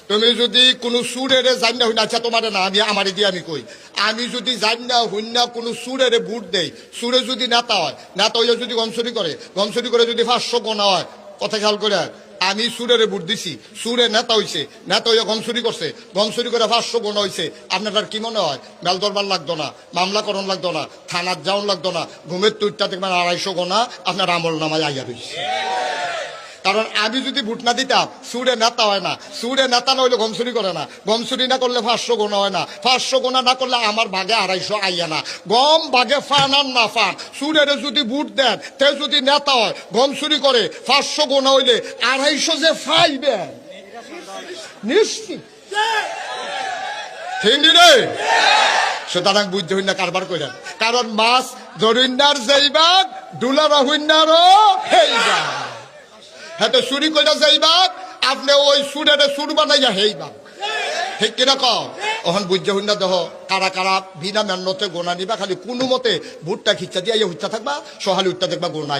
তুমি যদি কোনো সুরেরে জান না হইনা, আচ্ছা তোমার না, আমি আমারে দিয়ে আমি কই, আমি যদি জান না হইনা কোনো সুরেরে ভোট দেই, সুরে যদি নেতা হয়, নেতা হইয়া যদি গমচুরি করে যদি 500 গোনা হয়, কথা খেয়াল করে, আমি সুরেরে ভোট দিছি, সুরে নেতা হইছে, নেতা হইয়া গমচুরি করছে, গমচুরি করে 500 গোনা হইছে, আপনার কি মনে হয় মেল দরবার লাগতো না, মামলা করণ লাগতো না, থানার যাওয়ান লাগতো না, ঘুমের তুইটা দেখবেন 250 গোনা আপনার আমল নামায় আইয়া রইছে। কারণ আমি যদি ভোট না দিতাম, সুরে নেতা হয় না, সুরে নেতা না হইলে গমচুরি করে না, গমচুরি না করলে 500 গোনা হয় না, 500 গোনা না করলে আমার ভাগে 250 আইয়া না, গম ভাগে ফান আর না ফান, সুরেরে যদি ভোট দেন, তে যদি নেতা হয়, গমচুরি করে 500 গোনা হইলে 250 যে ফাইবেন নিশ্চিত, ঠিক রে? সুতরাং বুঝতে হইন না কারবার করেন, কারণ মাছ ধরিনার যাইবাক ডুলারা হইনারও হেইবা, হ্যাঁ তো চুরি করে যাইবা, আপনি ওই সুরেরে সুর বানাইয়া হেইবা, ঠিক কিনা কম? ওখান বুঝতে হইন না, দেহ কারা কারা বিনা মেহনতে গোনা নিবা, খালি কোনো মতে ভুট্টা খিচ্ছা দিয়ে হইতা থাকবা, সহালি উঠতে দেখবা গোনা